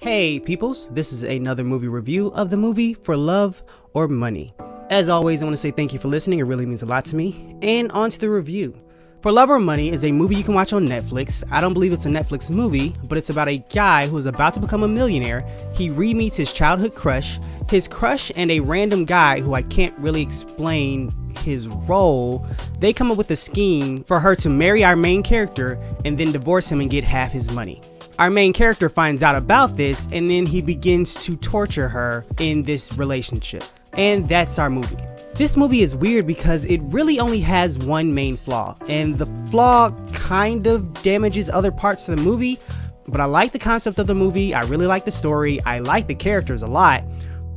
Hey peoples, this is another movie review of the movie For Love or Money. As always, I want to say thank you for listening, it really means a lot to me. And on to the review. For Love or Money is a movie you can watch on Netflix. I don't believe it's a Netflix movie, but it's about a guy who is about to become a millionaire. He re-meets his childhood crush, and a random guy who I can't really explain his role. They come up with a scheme for her to marry our main character and then divorce him and get half his money. Our main character finds out about this and then he begins to torture her in this relationship. And that's our movie. This movie is weird because it really only has one main flaw, and the flaw kind of damages other parts of the movie, but I like the concept of the movie, I really like the story, I like the characters a lot,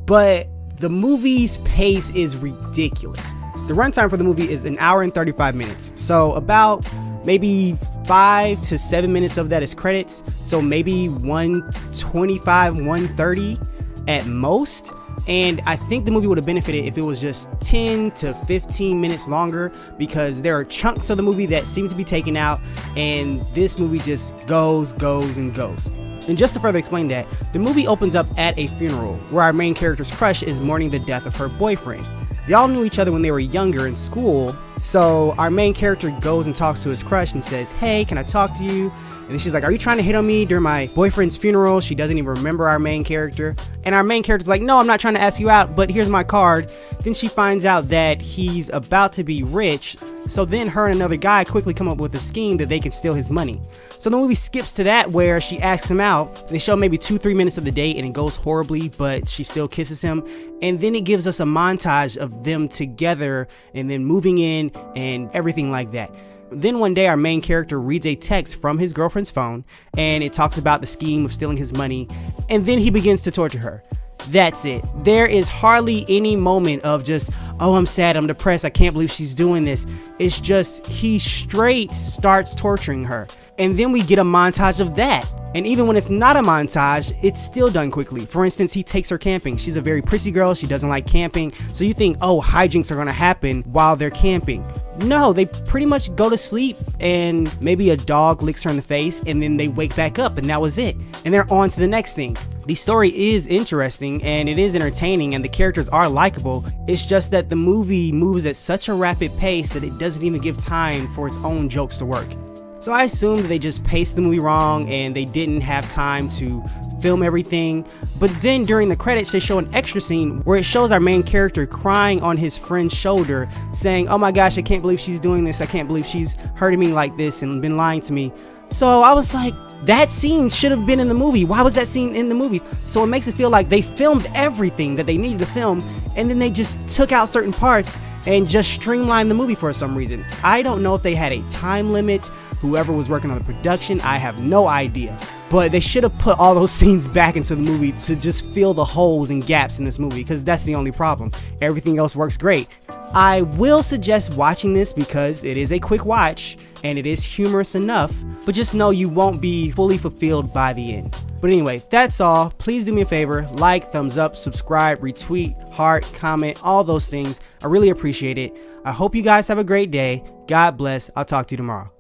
but the movie's pace is ridiculous. The runtime for the movie is 1 hour and 35 minutes, so about maybe 5 to 7 minutes of that is credits, so maybe 125, 130 at most. And I think the movie would have benefited if it was just 10 to 15 minutes longer, because there are chunks of the movie that seem to be taken out and this movie just goes and goes. And just to further explain that, the movie opens up at a funeral where our main character's crush is mourning the death of her boyfriend. They all knew each other when they were younger in school, so our main character goes and talks to his crush and says, "Hey, can I talk to you?" And then she's like, "Are you trying to hit on me during my boyfriend's funeral?" She doesn't even remember our main character. And our main character's like, "No, I'm not trying to ask you out, but here's my card." Then she finds out that he's about to be rich. So then her and another guy quickly come up with a scheme that they can steal his money. So the movie skips to that where she asks him out. They show maybe 2-3 minutes of the date and it goes horribly, but she still kisses him. And then it gives us a montage of them together and then moving in and everything like that. Then one day our main character reads a text from his girlfriend's phone and it talks about the scheme of stealing his money, and then he begins to torture her. That's it. There is hardly any moment of just, "Oh, I'm sad, I'm depressed, I can't believe she's doing this." It's just, he straight starts torturing her. And then we get a montage of that. And even when it's not a montage, it's still done quickly. For instance, he takes her camping. She's a very prissy girl, she doesn't like camping. So you think, oh, hijinks are gonna happen while they're camping. No, they pretty much go to sleep and maybe a dog licks her in the face and then they wake back up and that was it. And they're on to the next thing. The story is interesting and it is entertaining and the characters are likable. It's just that the movie moves at such a rapid pace that it doesn't even give time for its own jokes to work. So I assume that they just paced the movie wrong and they didn't have time to film everything. But then during the credits they show an extra scene where it shows our main character crying on his friend's shoulder saying, "Oh my gosh, I can't believe she's doing this, I can't believe she's hurting me like this and been lying to me." So I was like, that scene should have been in the movie. Why was that scene in the movie? So it makes it feel like they filmed everything that they needed to film and then they just took out certain parts and just streamlined the movie for some reason. I don't know if they had a time limit, whoever was working on the production, I have no idea. But they should have put all those scenes back into the movie to just fill the holes and gaps in this movie, because that's the only problem. Everything else works great. I will suggest watching this because it is a quick watch and it is humorous enough, but just know you won't be fully fulfilled by the end. But anyway, that's all. Please do me a favor, like, thumbs up, subscribe, retweet, heart, comment, all those things. I really appreciate it. I hope you guys have a great day. God bless. I'll talk to you tomorrow.